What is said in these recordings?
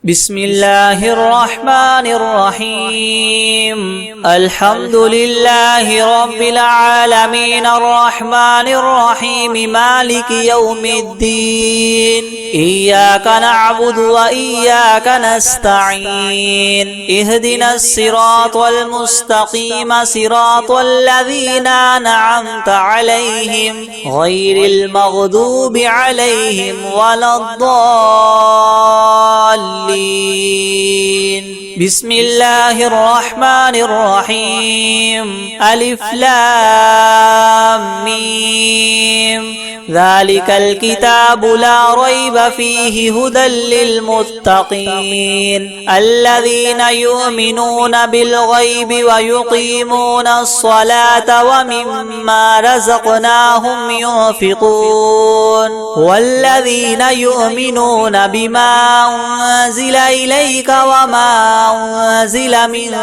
بسم الله الرحمن الرحيم. الحمد لله رب العالمين الرحمن الرحيم مالك يوم الدين. إياك نعبد وإياك نستعين. اهدنا الصراط المستقيم صراط الذين أنعمت عليهم غير المغضوب عليهم ولا الضالين. بسم الله الرحمن الرحيم. ألف لام ميم. ذلك الكتاب لا ريب فيه هدى للمتقين الذين يؤمنون بالغيب ويقيمون الصلاة ومما رزقناهم ينفقون والذين يؤمنون بما أنزل إليك وما أنزل من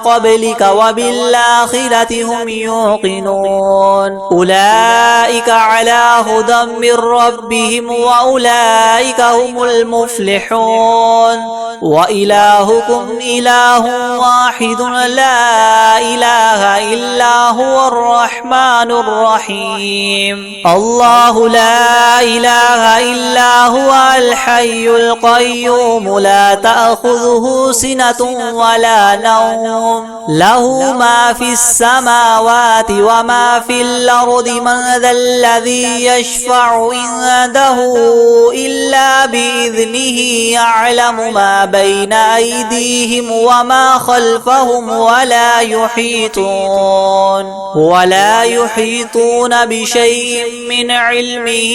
قبلك وبالآخرة هم يوقنون أولئك على هدى من ربهم وأولئك هم المفلحون. وإلهكم إله واحد لا إله إلا هو الرحمن الرحيم. الله لا إله إلا هو الحي القيوم لا تأخذه سنة ولا نوم له ما في السماوات وما في الأرض. من ذا الذي يشفع عنده إلا بإذنه يعلم ما بين أيديهم وما خلفهم ولا يحيطون بشيء من علمه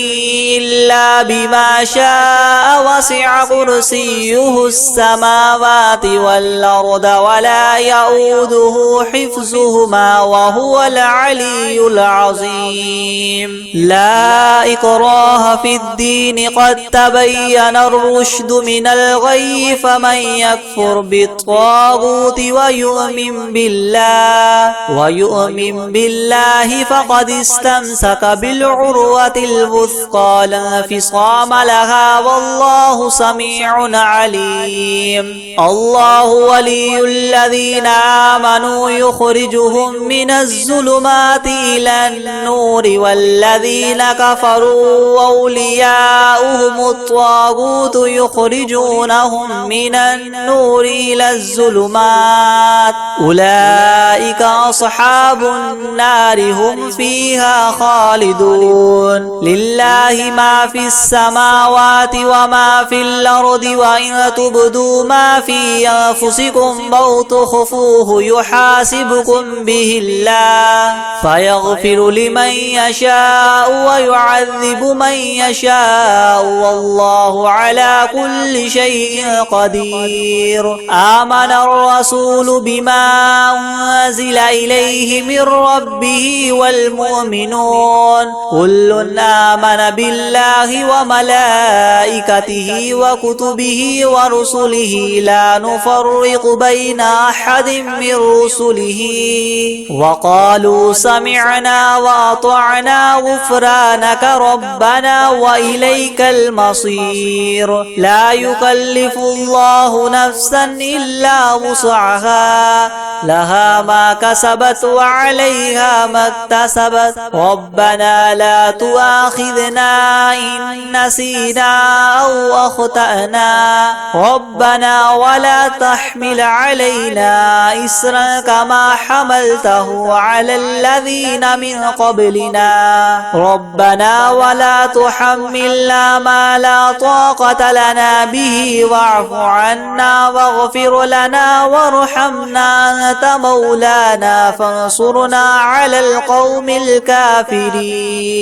إلا بما شاء. وسع كرسيه السماوات والأرض ولا يؤوده حفظهما وهو العلي العظيم. لا إكراه في الدين قد تبين الرشد من الغي. فمن يكفر بالطاغوت ويؤمن بالله فقد استمسك بالعروة الوثقى لا انفصام لها والله سميع عليم. الله ولي الذين آمنوا يخرجهم من الظلمات إلى النور والذين كفروا أولياؤهم الطاغوت يخرجونهم من النور إلى الظلمات. أولئك أصحاب النار هم فيها خالدون. لله ما في السماوات وما في الأرض وإن تبدوا ما في أنفسكم أو تخفوه يحاسبكم به الله فيغفر لمن يشاء ويعذب من يشاء والله على كل شيء قدير. آمن الرسول بما أنزل إليه من ربه والمؤمنون كل آمن بالله وملائكته وكتبه ورسله لا نفرق بين أحد من رسله وقالوا سمعنا وأطعنا غفرانك ربنا وإليك المصير. لا يكلف الله نفسا إلا وسعها لها ما كسبت وعليها ما اكتسبت. ربنا لا تؤاخذنا إن نسينا أو أخطأنا ربنا ولا تحمل علينا إسرا كما حملته على الذين من قبلنا ربنا ولا تحملنا ما لا طاقة لنا به واعف عنا واغفر لنا وارحمنا أنت مولانا فانصرنا على القوم الكافرين.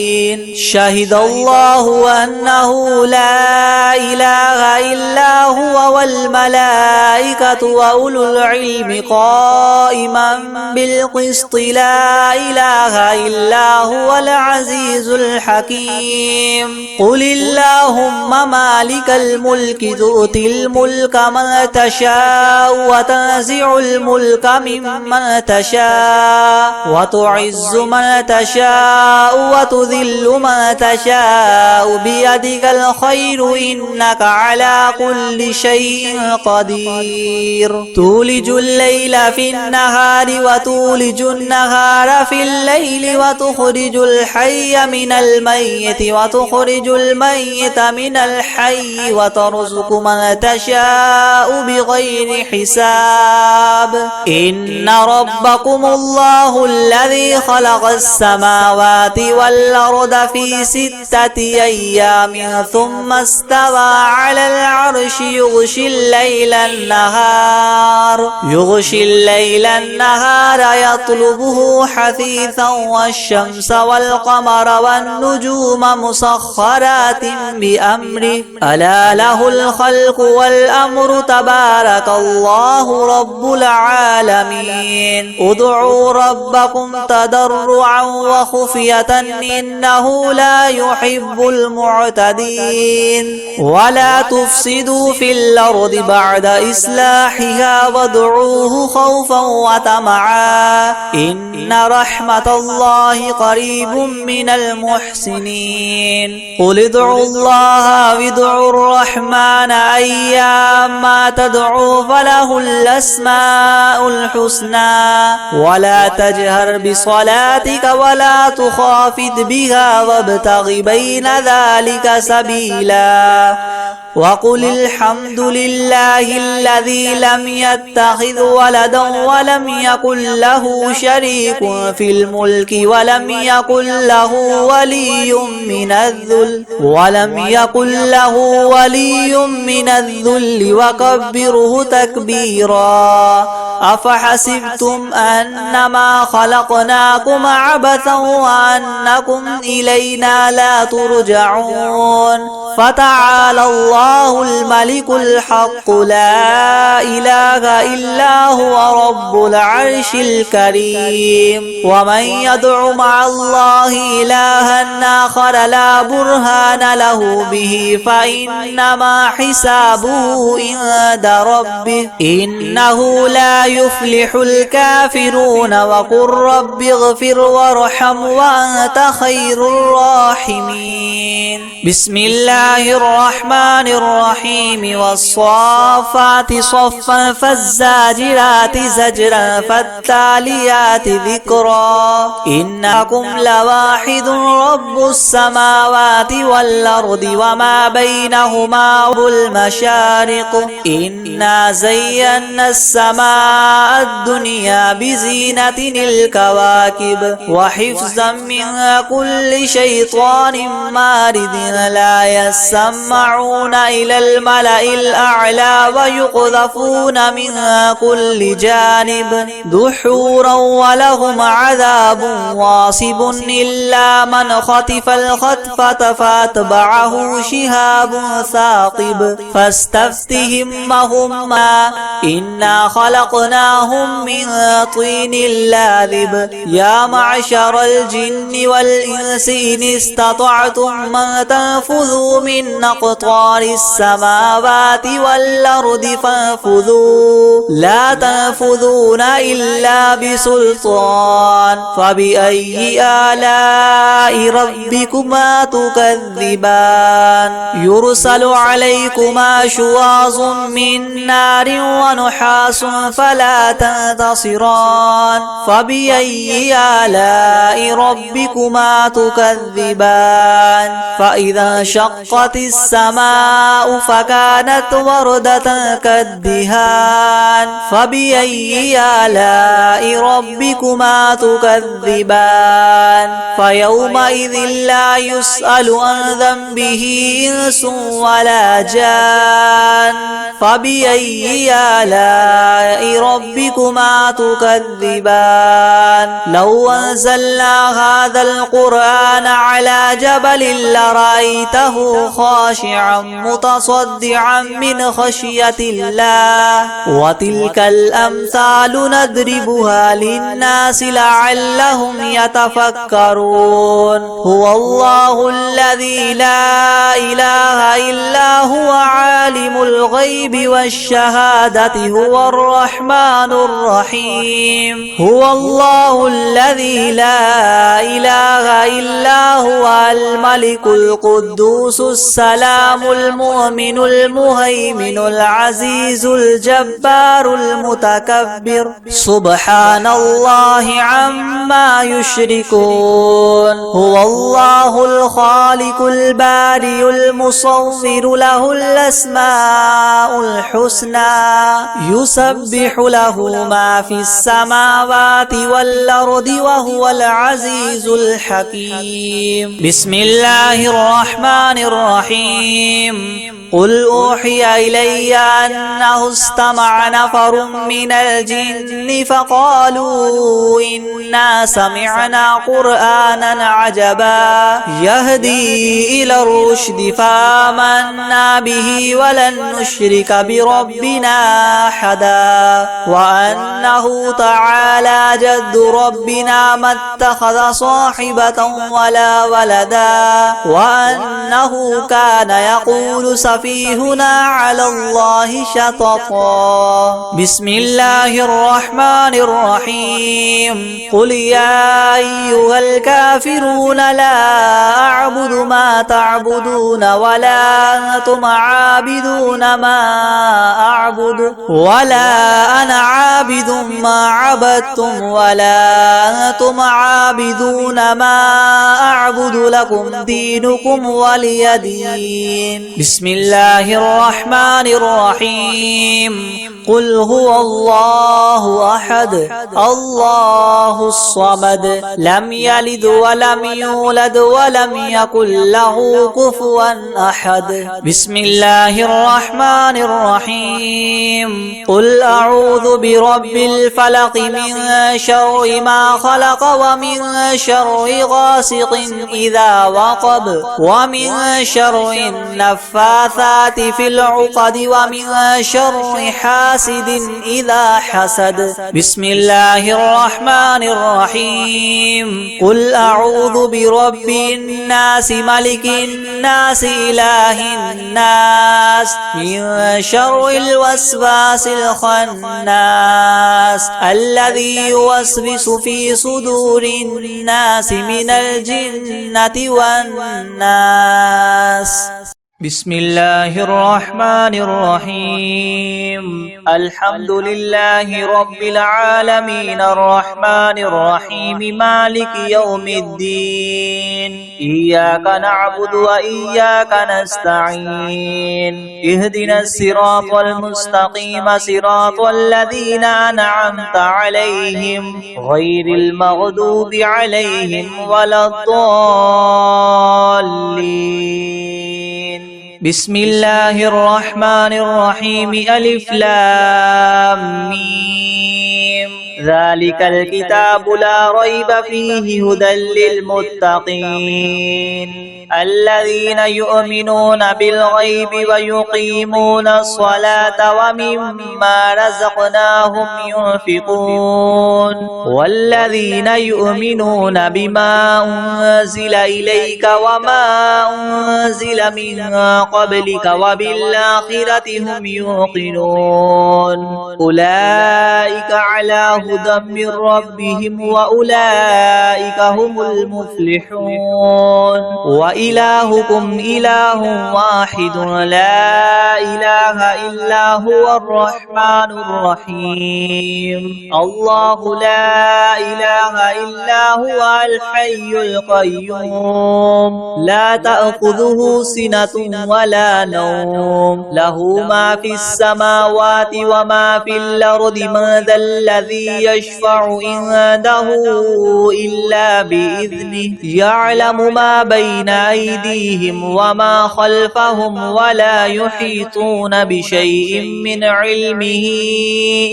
شهد الله أنه لا إله إلا هو والملائكة والملائكة وأولو العلم قائما بالقسط لا إله إلا هو العزيز الحكيم قل اللهم مالك الملك تؤتي الملك من تشاء وتنزع الملك ممن تشاء وتعز من تشاء وتذل من تشاء بيدك الخير إنك على كل شيء قدير تولج الليل في النهار وتولج النهار في الليل وتخرج الحي من الميت وتخرج الميت من الحي وترزق من تشاء بغير حساب إن ربكم الله الذي خلق السماوات والأرض في 6 أيام ثم استوى على العرش يغشي الليل النهار يطلبه حثيثا والشمس والقمر والنجوم مسخرات بأمره ألا له الخلق والأمر تبارك الله رب العالمين ادعوا ربكم تضرعا وخفية إنه لا يحب المعتدين ولا تفسدوا في الأرض بعد إصلاحها وادعوه خوفا وطمعا إن رحمة الله قريب من المحسنين قل ادعوا الله وادعوا الرحمن أيما تدعوا فله الأسماء الحسنى ولا تجهر بصلاتك ولا تخافت بها وابتغ بين ذلك سبيلا وقل الحمد لله الذي لم يتخذ ولدا ولم يكن له شريك في الملك ولم يكن له ولي من الذل وكبره تكبيرا أفحسبتم أنما خلقناكم عبثا وأنكم إلينا لا ترجعون فتعالى الله الملك الحق لا إله إلا هو رب العرش الكريم ومن يدع مع الله إلها آخر لا برهان له به فإنما حسابه عند ربه إنه لا يفلح الكافرون وقل رب اغفر وارحم وأنت خير الراحمين بسم الله الرحمن الرحيم والصافات صفا فالزاجرات زجرا فالتاليات ذكرا إنكم لواحد رب السماوات والأرض وما بينهما المشارق إنا زينا السماء الدنيا بزينة الكواكب وحفظا من كل شيطان مارد لا يسمعون إلى الملأ الأعلى ويقذفون من كل جانب دحورا ولهم عذاب واصب إلا من خطف الخطفة فاتبعه شهاب ثاقب فاستفتهم وهما إنا خلقناهم من طين لاذب يا معشر الجن والإنس إن استطعتم من تنفذوا من أقطار السماوات والأرض فانفذوا لا تنفذون إلا بسلطان فبأي آلاء ربكما تكذبان يرسل عليكما شواظ من نار ونحاس فلا تنتصران فبأي آلاء ربكما تكذبان فإذا انشقت السماء فكانت وردة كالدهان فبأي آلاء ربكما تكذبان فيومئذ لا يسأل عن ذنبه إنس ولا جان فبأي آلاء ربكما تكذبان لو أنزلنا هذا القرآن على جبل لرأيته خاشعا متصدعا من خشية الله وتلك الأمثال نضربها للناس لعلهم يتفكرون هو الله الذي لا إله إلا هو عالم الغيب والشهادة هو الرحمن الرحيم هو الله الذي لا إله إلا هو الملك القدوس السلام المؤمن المهيمن العزيز الجبار المتكبر سبحان الله عما يشركون هو الله الخالق البارئ المصور له الأسماء الحسنى يسبح له ما في السماوات والأرض وهو العزيز الحكيم بسم الله الرحمن الرحيم قل أوحي إلي أنه استمع نفر من الجن فقالوا إنا سمعنا قرآنا عجبا يهدي إلى الرشد فآمنا به ولن نشرك بربنا أحدا وأنه تعالى جد ربنا ما اتخذ صاحبة ولا ولدا وأنه كان يقول سفيهنا على الله شططا بسم الله الرحمن الرحيم قل يا أيها الكافرون لا أعبد ما تعبدون ولا أنتم عابدون ما أعبد ولا أنا عابد ما عبدتم ولا أنتم عابدون ما أعبد لكم دينكم ولي دين بسم الله الرحمن الرحيم قل هو الله أحد الله الصمد لم يلد ولم يولد ولم يكن له كفوا أحد بسم الله الرحمن الرحيم قل أعوذ برب الفلق من شر ما خلق ومن شر غاسق إذا وقب ومن شر النفاثات في العقد ومن شر حاسد إذا حسد بسم الله الرحمن الرحيم قل أعوذ برب الناس ملك الناس إله الناس من شر الوسواس الخناس الذي يوسوس في صدور الناس من الجنة والناس بسم الله الرحمن الرحيم الحمد لله رب العالمين الرحمن الرحيم مالك يوم الدين إياك نعبد وإياك نستعين اهدنا الصراط المستقيم صراط الذين أنعمت عليهم غير المغضوب عليهم ولا الضالين بسم الله الرحمن الرحيم ألف لام ميم ذلك الكتاب لا ريب فيه هدى للمتقين الذين يؤمنون بالغيب ويقيمون الصلاة ومما رزقناهم ينفقون والذين يؤمنون بما أنزل إليك وما أنزل من قبلك وبالآخرة هم يوقنون أولئك على هدى من ربهم وأولئك هم المفلحون وإلهكم إله واحد لا إله إلا هو الرحمن الرحيم الله لا إله إلا هو الحي القيوم لا تأخذه سنة ولا نوم له ما في السماوات وما في الأرض من ذا الذي يشفع عنده إلا بإذنه يعلم ما بين أيديهم وما خلفهم ولا يحيطون بشيء من علمه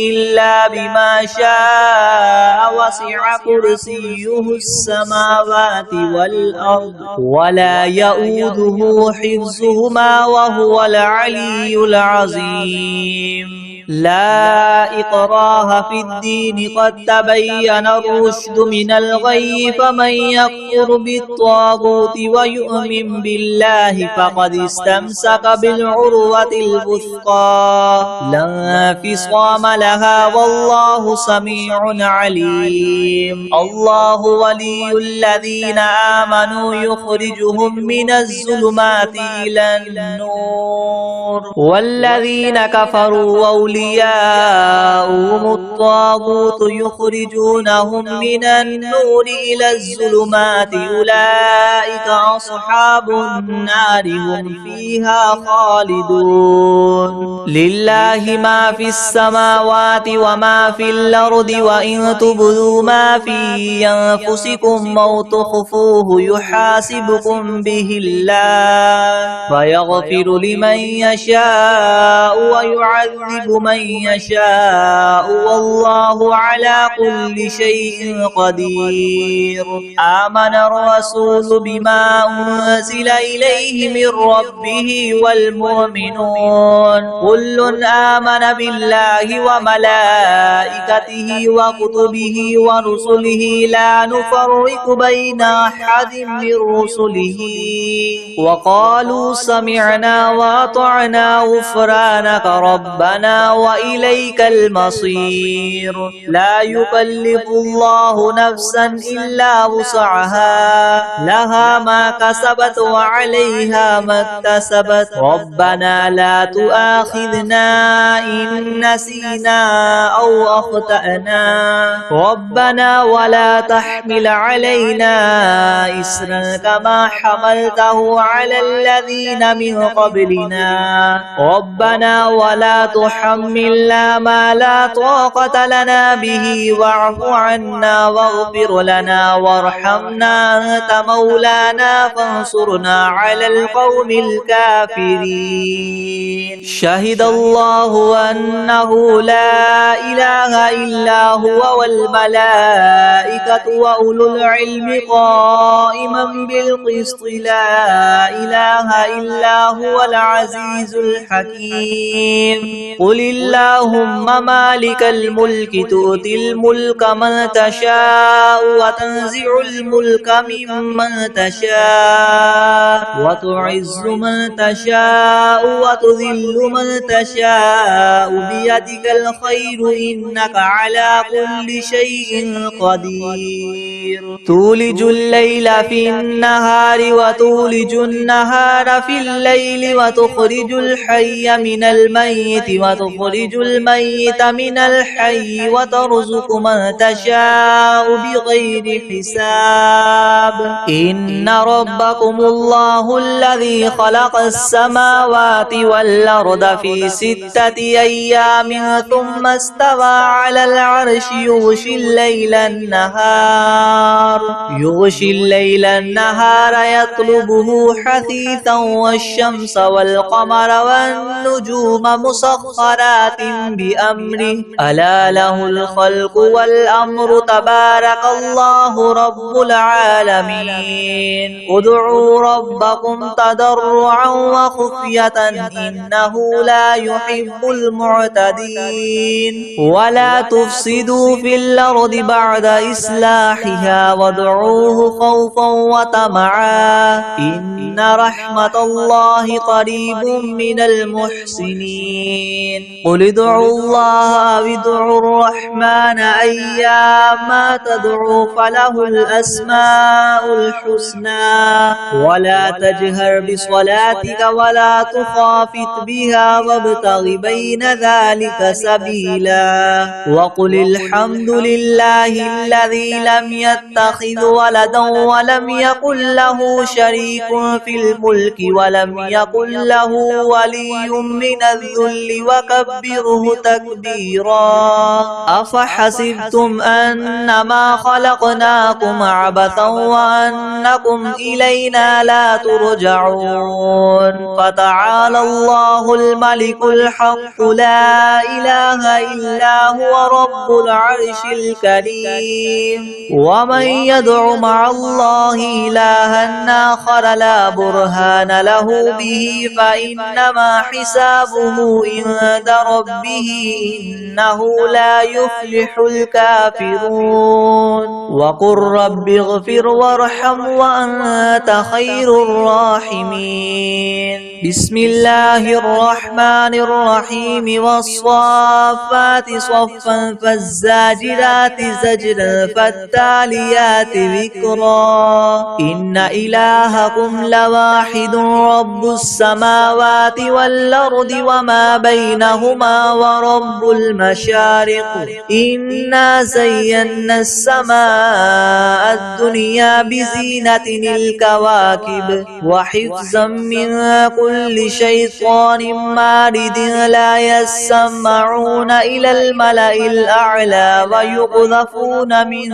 إلا بما شاء وسع كرسيه السماوات والأرض ولا يؤوده حفظهما وهو العلي العظيم لا إكراه في الدين قد تبين الرشد من الغي فمن يكفر بالطاغوت ويؤمن بالله فقد استمسك بالعروة الوثقى لا انفصام لها والله سميع عليم الله ولي الذين آمنوا يخرجهم من الظلمات إلى النور والذين كفروا أولياؤهم الطاغوت يخرجونهم من النور إلى الظلمات أولئك أصحاب النار هم فيها خالدون لله ما في السماوات وما في الأرض وإن تبدوا ما في أنفسكم أو تخفوه يحاسبكم به الله فيغفر لمن يشاء ويعذب من يشاء والله على كل شيء قدير آمن الرسول بما أنزل إليه من ربه والمؤمنون كل آمن بالله وملائكته وكتبه ورسله لا نفرق بين أحد من رسله وقالوا سمعنا وأطعنا غفرانك ربنا وإليك المصير لا يكلف الله نفسا إلا وسعها لها ما كسبت وعليها ما اكتسبت ربنا لا تؤاخذنا إن نسينا أو أخطأنا ربنا ولا تحمل علينا إسرا كما حملته على الذين من قبلنا ربنا ولا تحملنا ما لا طاقة لنا به واعف عنا واغفر لنا وارحمنا أنت مولانا فانصرنا على القوم الكافرين شهد الله أنه لا إله إلا هو والملائكة وأولو العلم قائما بالقسط لا إله إلا هو العزيز الحكيم قل اللهم مالك الملك تؤتي الملك من تشاء وتنزع الملك ممن تشاء وتعز من تشاء وتذل من تشاء بيدك الخير إنك على كل شيء قدير تولج الليل في النهار وتولج النهار في الليل وتخرج الحي من الميت وتخرج الميت من الحي وترزق من تشاء بغير حساب إن ربكم الله الذي خلق السماوات والأرض في 6 أيام ثم استوى على العرش يغشي الليل النهار يطلبه حثيثا والشمس والقمر والنجوم مسخرات بأمره ألا له الخلق والأمر تبارك الله رب العالمين ادعوا ربكم تضرعا وخفية إنه لا يحب المعتدين ولا تفسدوا في الأرض بعد إصلاحها وادعوه خوفا وطمعا إن رحمة الله قريب من المحسنين قل ادعوا الله أو ادعوا الرحمن أيما تدعوا فله الأسماء الحسنى ولا تجهر بصلاتك ولا تخافت بها وابتغ بين ذلك سبيلا وقل الحمد لله الذي لم يتخذ ولدا ولم يكن له شريك في الملك ولم يكن له ولي من الذل وكبره تكبيرا. أفحسبتم أنما خلقناكم عبثا وأنكم إلينا لا ترجعون. فتعالى الله الملك الحق لا إله إلا هو رب العرش الكريم. ومن يدع مع الله إلها آخر لا برهان له به فإنما حسابه عند ربه إنه لا يفلح الكافرون. وقل رب اغفر وارحم وأنت خير الراحمين. بسم الله الرحمن الرحيم. والصافات صفا فالزاجرات زجرا فالتاليات ذكرا. إن إلهكم لواحد رب السماوات والأرض وما بينهما ورب المشارق. إنا زينا السماء الدنيا بزينة الكواكب وحفظا من كل شيطان مارد. لا يسمعون إلى الملأ الأعلى ويقذفون من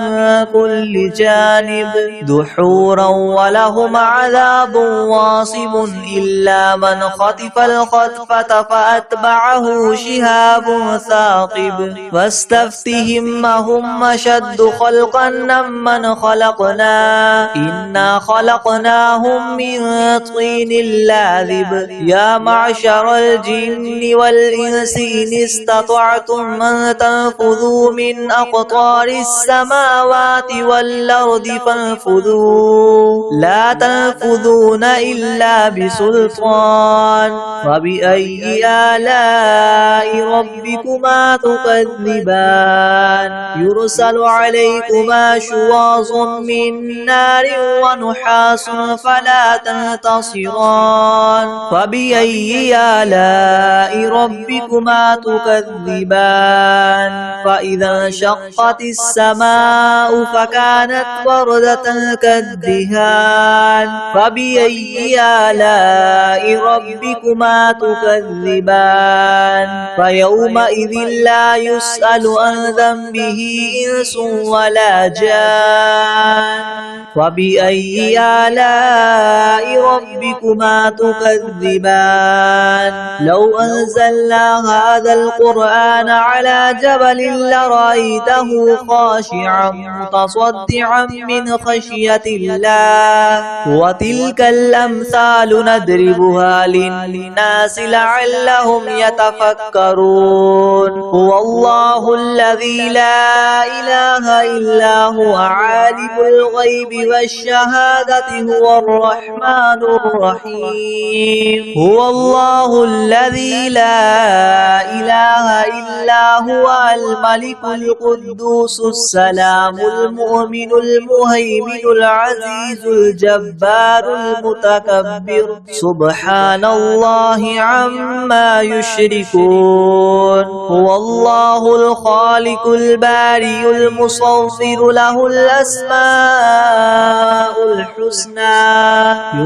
كل جانب دحورا ولهم عذاب واصب إلا من خطف الخطفة فأتبعه شهاب ثاقب. فاستفتهم أهم أشد خلقا ممن خلقنا إنا خلقناهم من طين لاذب. يا معشر الجن والإنس إن استطعتم أن تنفذوا من أقطار السماوات والأرض فانفذوا لا تنفذون إلا بسلطان. فبأي آلاء ربكما تكذبان. يرسل عليكما شواظ من نار ونحاس فلا تنتصران. فبأي آلاء ربكما تكذبان. فإذا انشقت السماء فكانت وردة كالدهان. فبأي آلاء ربكما تكذبان. فيومئذ لا يسأل عن ذنبه إنس ولا جان. فبأي آلاء ربكما تكذبان. لو أنزلنا هذا القرآن على جبل لرأيته خاشعا متصدعا من خشية الله. وتلك الأمثال نضربها للناس لعلهم يتفكرون. هو الله الذي لا إله إلا هو عالم الغيب والشهادة هو الرحمن الرحيم. هو الله الذي لا إله إلا هو الملك القدوس السلام المؤمن المهيمن العزيز الجبار المتكبر. سبحان الله عما يشركون. هو الله الخالق البارئ المصور له الأسماء الحسنى.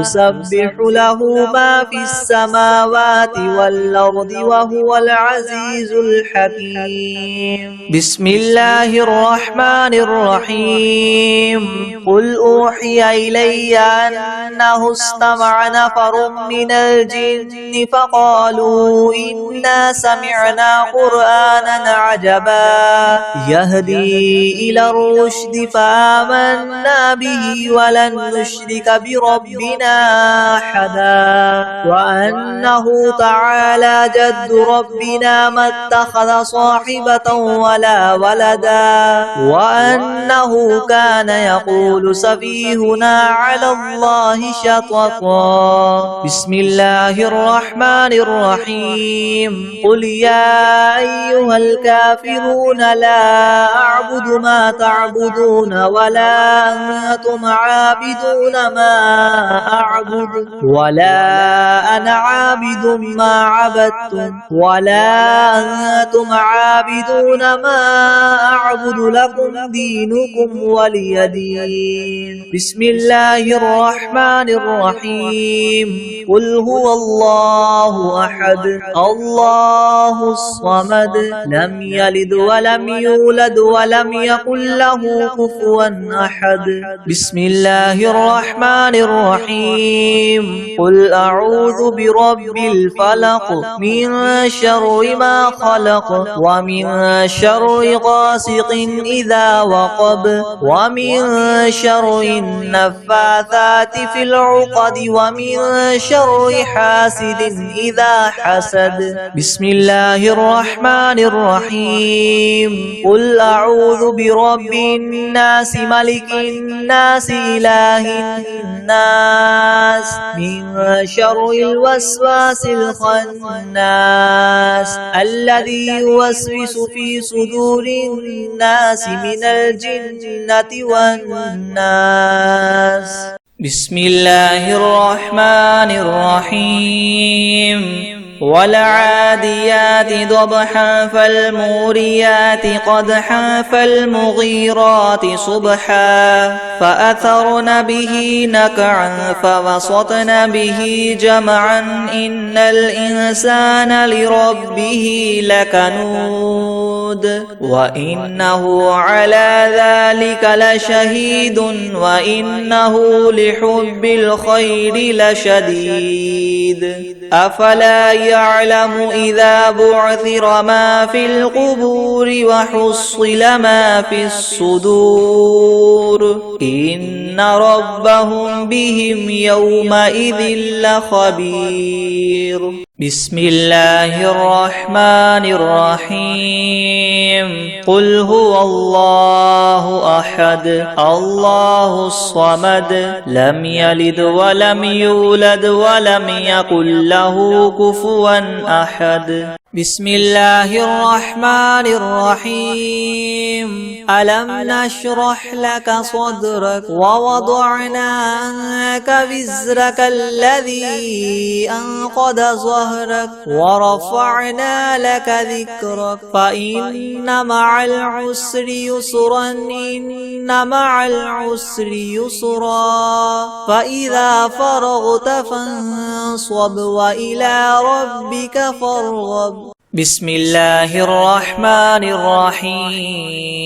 يسبح له ما في السماوات والأرض وهو العزيز الحكيم. بسم الله الرحمن الرحيم. قل أوحي إلي أنه استمع نفر من الجن فقالوا إنا سمعنا قرآنا عجبا يهدي إلى الرشد فآمنا به ولن نشرك بربنا أحدا. وأنه تعالى جد ربنا ما اتخذ صاحبة ولا ولدا. وأنه كان يقول سفيهنا على الله شططا. بسم الله الرحمن الرحيم. قل يا أيها الكافرون لا أعبد ما تعبدون ولا أنتم عابدون ما أعبد ولا أنا عابد ما عبدتم ولا أنتم عابدون ما أعبد لكم دينكم ولي دين. بسم الله الرحمن الرحيم. قل هو الله أحد الله الصمد لم يلد ولم يولد ولم يكن له كفوا أحد. بسم الله الرحمن الرحيم. قل أعوذ برب الفلق من شر ما خلق ومن شر غاسق إذا وقب ومن شر النفاثات في العقد ومن شر حاسد إذا حسد. بسم الله الرحمن الرحيم. قل أعوذ برب الناس ملك الناس إله الناس من شر الوسواس الخناس الذي يوسوس في صدور الناس من الجنة والناس. بسم الله الرحمن الرحيم. والعاديات ضبحا فالموريات قدحا فالمغيرات صبحا فأثرن به نقعا فوسطن به جمعا إن الإنسان لربه لكنود وإنه على ذلك لشهيد وإنه لحب الخير لشديد. أفلا يعلم إذا بعثر ما في القبور وحصل ما في الصدور إن ربهم بهم يومئذ لخبير. بسم الله الرحمن الرحيم. قل هو الله أحد الله الصمد لم يلد ولم يولد ولم يكن له كفوا أحد. بسم الله الرحمن الرحيم. ألم نشرح لك صدرك ووضعنا عنك وزرك الذي أنقض ظهرك ورفعنا لك ذكرك فإن مع العسر يسرا إن مع العسر يسرا فإذا فرغت فانصب وإلى ربك فارغب. بسم الله الرحمن الرحيم.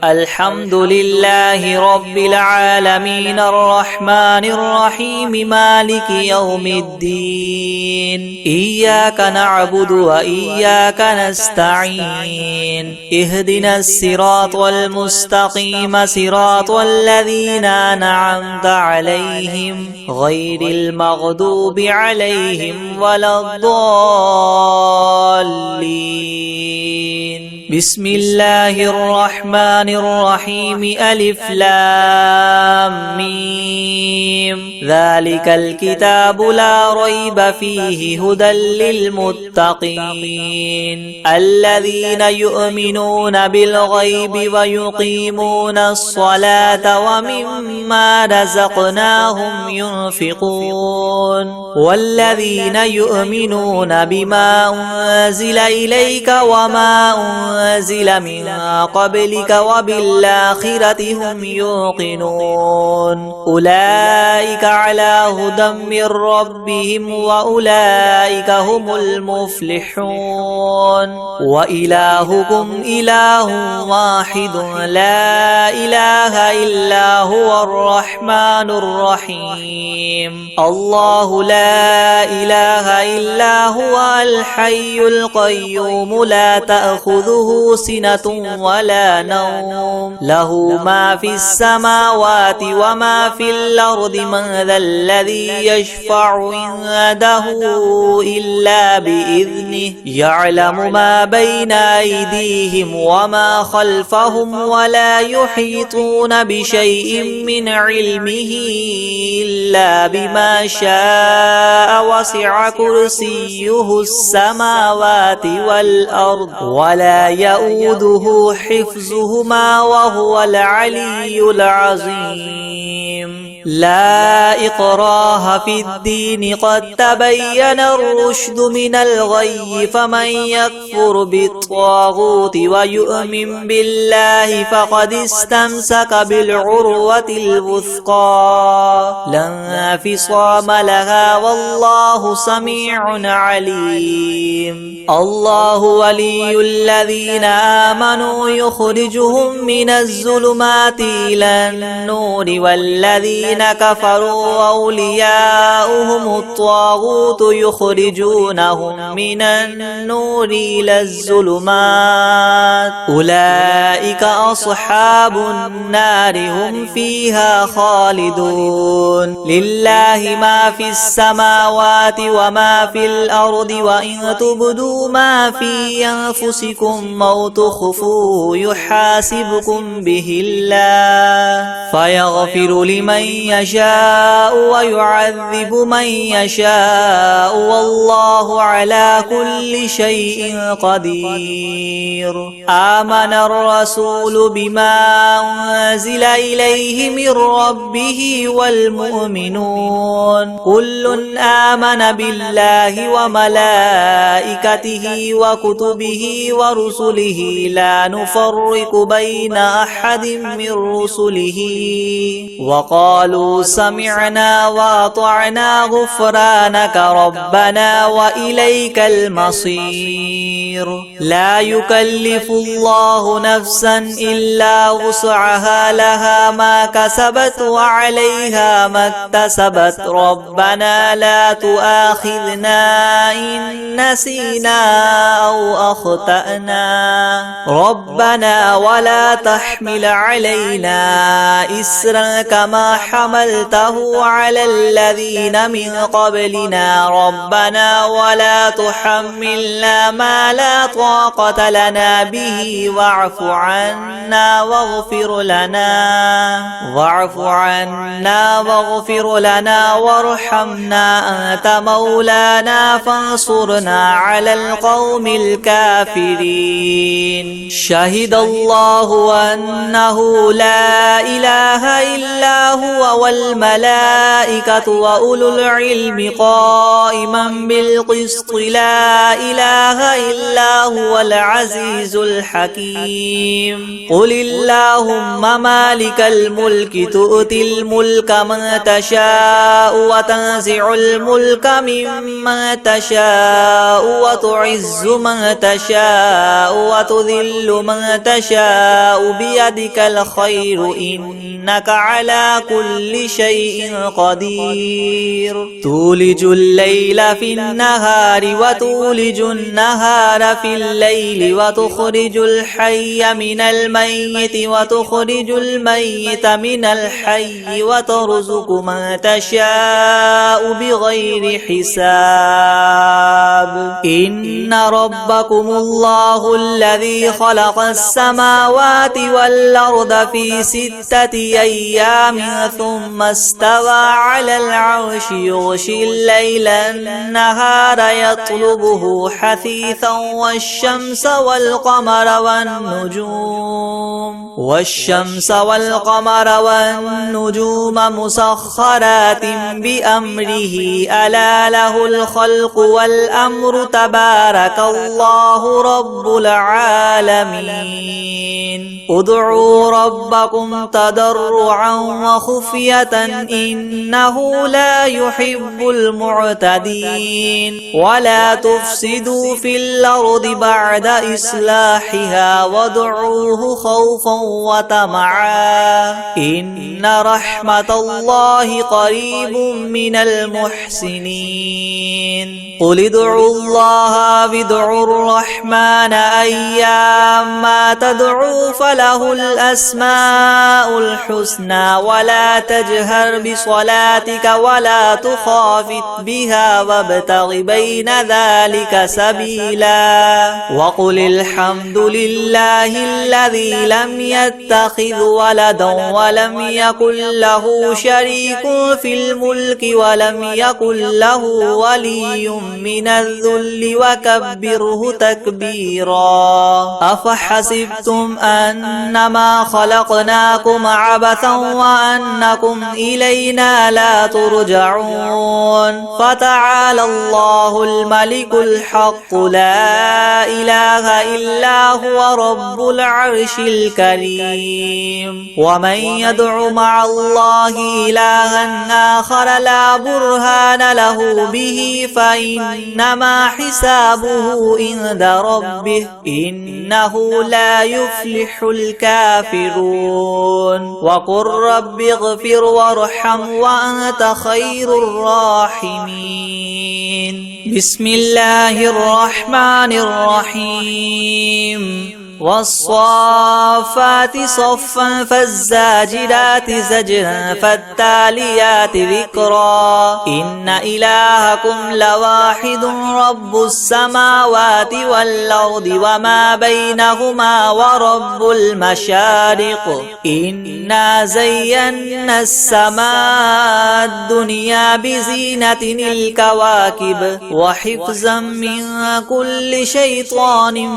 الحمد لله رب العالمين الرحمن الرحيم مالك يوم الدين إياك نعبد وإياك نستعين اهدنا الصراط المستقيم صراط الذين أنعمت عليهم غير المغضوب عليهم ولا الضالين. بسم الله الرحمن الرحيم. ألف لام ميم ذلك الكتاب لا ريب فيه هدى للمتقين الذين يؤمنون بالغيب ويقيمون الصلاة ومما رزقناهم ينفقون والذين يؤمنون بما أنزل إليك وما أنزل من قبلك وبالآخرة هم يوقنون أولئك على هدى من ربهم وأولئك هم المفلحون. وإلهكم إله واحد لا إله إلا هو الرحمن الرحيم. الله لا إله إلا هو الحي القيوم لا تأخذه سنة ولا نوم له ما في السماوات وما في الأرض من ذا الذي يشفع عنده إلا بإذنه يعلم ما بين أيديهم وما خلفهم ولا يحيطون بشيء من علمه إلا بما شاء وسع كرسيه السماوات والأرض ولا يؤوده حفظهما وهو العلي العظيم. لا إكراه في الدين قد تبين الرشد من الغي فمن يكفر بالطاغوت ويؤمن بالله فقد استمسك بالعروة الوثقى لا انفصام لها والله سميع عليم. الله ولي الذين آمنوا يخرجهم من الظلمات إلى النور والذين كفروا أولياؤهم الطاغوت يخرجونهم من النور إلى الظلمات أولئك أصحاب النار هم فيها خالدون. لله ما في السماوات وما في الأرض وإن تبدوا ما في أنفسكم أو تخفوه يحاسبكم به الله فيغفر لمن يشاء ويعذب من يشاء والله على كل شيء قدير. آمن الرسول بما أنزل إليه من ربه والمؤمنون كل آمن بالله وملائكته وكتبه ورسله لا نفرق بين أحد من رسله وقالوا سمعنا وأطعنا غفرانك ربنا وإليك المصير. لا يكلف الله نفسا إلا وسعها لها ما كسبت وعليها ما اكتسبت ربنا لا تؤاخذنا إن نسينا أو أخطأنا ربنا ولا تحمل علينا إسرا كما حملته على الذين من قبلنا ربنا ولا تحملنا ما لا طاقة لنا به واعف عنا واغفر لنا وارحمنا أنت مولانا فانصرنا على القوم الكافرين. شهد الله أنه لا إله إلا هو والملائكة وأولو العلم قائما بالقسط لا إله إلا هو العزيز الحكيم. قل اللهم مالك الملك تؤتي الملك من تشاء وتنزع الملك ممن تشاء وتعز من تشاء وتذل من تشاء بيدك الخير إنك على كل شيء قدير. تولج الليل في النهار وتولج النهار في الليل وتخرج الحي من الميت وتخرج الميت من الحي وترزق من تشاء بغير حساب. إن ربكم الله الذي خلق السماوات والأرض في 6 أيام ثم استوى على العرش يغشي الليل النهار يطلبه حثيثا والشمس والقمر والنجوم مسخرات بأمره ألا له الخلق والأمر تبارك الله رب العالمين. ادعوا ربكم تضرعا وخفية إنه لا يحب المعتدين. ولا تفسدوا في الأرض بعد إصلاحها وادعوه خوفا وطمعا إن رحمة الله قريب من المحسنين. قل ادعوا الله وادعوا الرحمن أيما تدعوا فله الأسماء الحسنى ولا تجهر بصلاتك ولا تخافت بها وابتغ بين ذلك سبيلا. وقل الحمد لله الذي لم يتخذ ولدا ولم يكن له شريك في الملك ولم يكن له ولي من الذل وكبره تكبيرا. أفحسبتم أنما خلقناكم عبثا وأنكم إلينا لا ترجعون. فتعالى الله الملك الحق لا إله إلا هو رب العرش الكريم. ومن يدع مع الله إلها آخر لا برهان له به فإنما حسابه عند ربه إنه لا يفلح الكافرون. وقل رب اغفر وارحم وأنت خير الراحمين. بسم الله الرحمن الرحيم. والصافات صفا فالزاجرات زجرا فالتاليات ذكرا. إن إلهكم لواحد رب السماوات والأرض وما بينهما ورب المشارق. إنا زينا السماء الدنيا بزينة الكواكب وحفظا من كل شيطان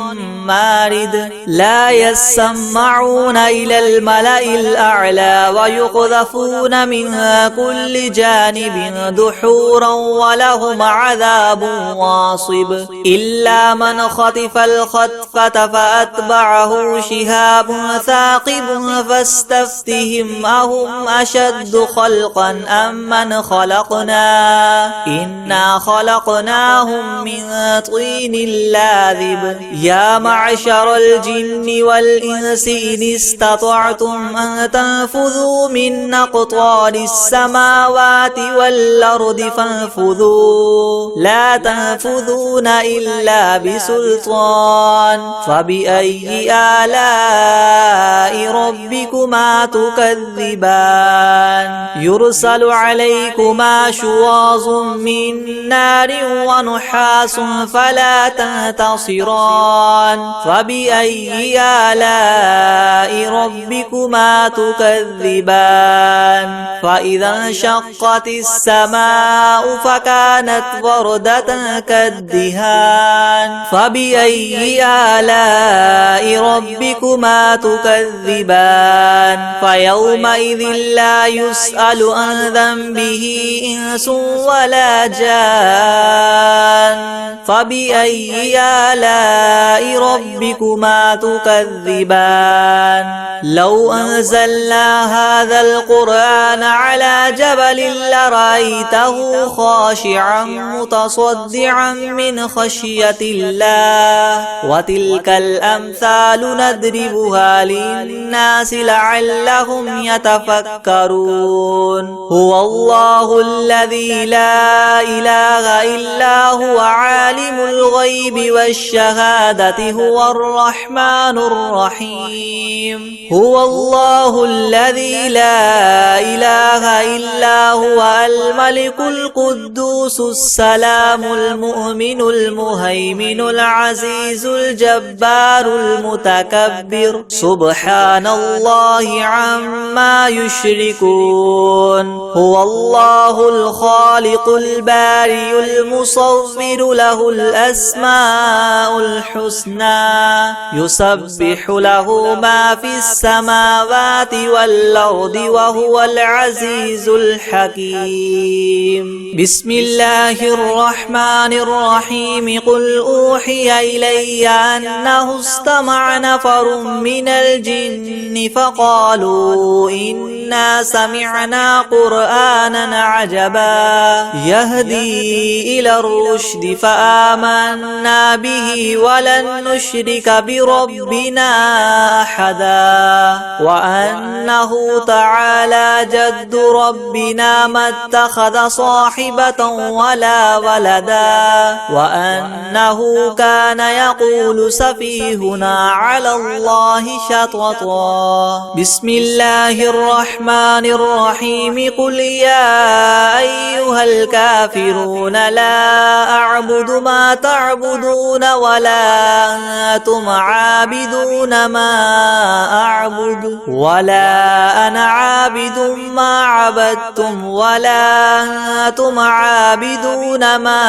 مارد. لا يسمعون إلى الملأ الأعلى ويقذفون من كل جانب دحورا ولهم عذاب واصب. إلا من خطف الخطفة فأتبعه شهاب ثاقب فاستفتهم أهم أشد خلقا أم من خلقنا إنا خلقناهم من طين لاذب. يا معشر الجن والإنس إن استطعتم أن تنفذوا من أقطار السماوات والأرض فانفذوا لا تنفذون إلا بسلطان. فبأي آلاء ربكما تكذبان. يرسل عليكما شواظ من نار ونحاس فلا تنتصران. فبأي آلاء ربكما تكذبان. فإذا انشقت السماء فكانت وردة كالدهان. فبأي آلاء ربكما تكذبان. فيومئذ لا يسأل عن ذنبه إنس ولا جان. فبأي آلاء ربكما تكذبان. لو أنزلنا هذا القرآن على جبل لرأيته خاشعا متصدعا من خشية الله. وتلك الأمثال نضربها للناس لعلهم يتفكرون. هو الله الذي لا إله إلا هو عالم الغيب والشهادة هو الرحمن الرحيم. هو الله الذي لا إله إلا هو الملك القدوس السلام المؤمن المهيمن العزيز الجبار المتكبر. سبحان الله عما يشركون. هو الله الخالق البارئ المصور له الأسماء الحسنى. يسبح له ما في السماوات والأرض وهو العزيز الحكيم. بسم الله الرحمن الرحيم. قل أوحي إلي أنه استمع نفر من الجن فقالوا إنا سمعنا قرآنا عجبا يهدي إلى الرشد فآمنا به ولن نشرك بربنا أحدا. وأنه تعالى جد ربنا ما اتخذ صاحبة ولا ولدا. وأنه كان يقول سفيهنا على الله شططا. بسم الله الرحمن الرحمن الرحيم قل يا أيها الكافرون لا أعبد ما تعبدون ولا أنتم عابدون ما أعبد ولا أنا عابد ما عبدتم ولا أنتم عابدون ما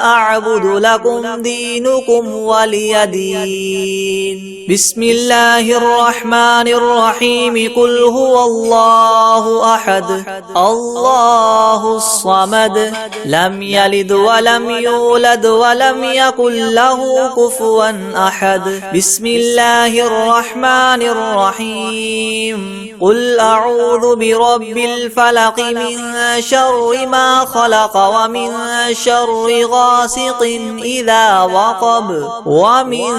أعبد لكم دينكم ولي دين. بسم الله الرحمن الرحيم قل هو الله أحد الله الصمد لم يلد ولم يولد ولم يكن له كفوا أحد. بسم الله الرحمن الرحيم قل أعوذ برب الفلق من شر ما خلق ومن شر غاسق إذا وقب ومن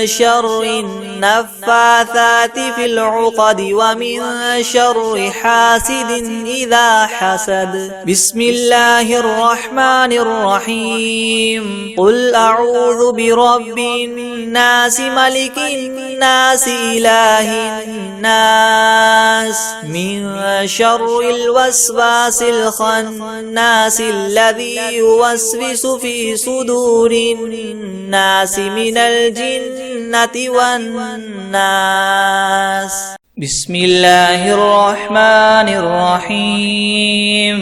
شر النفاثات في العقد ومن شر حاسد إذا حسد. بسم الله الرحمن الرحيم قل أعوذ برب الناس ملك الناس إله الناس من شر الوسواس الخناس الذي يوسوس في صدور الناس من الجنة والناس. بسم الله الرحمن الرحيم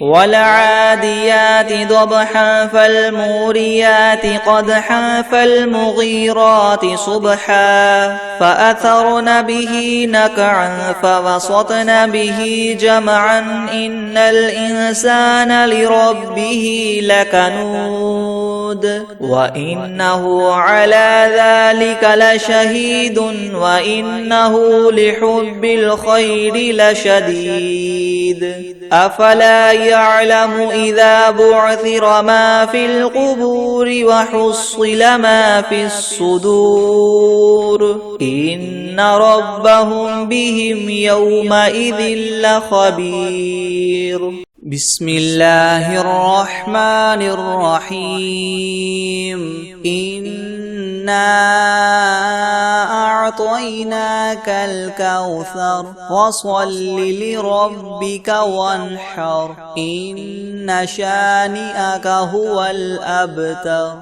والعاديات ضبحا فالموريات قدحا فالمغيرات صبحا فأثرن به نقعا فوسطن به جمعا إن الإنسان لربه لكنود وإنه على ذلك لشهيد وإنه لحب الخير لشديد. أفلا يعلم إذا بعثر ما في القبور وحصل ما في الصدور إن ربهم بهم يومئذ لخبير. بسم الله الرحمن الرحيم إنا أعطيناك الكوثر فصل لربك وانحر إن شانئك هو الأبتر.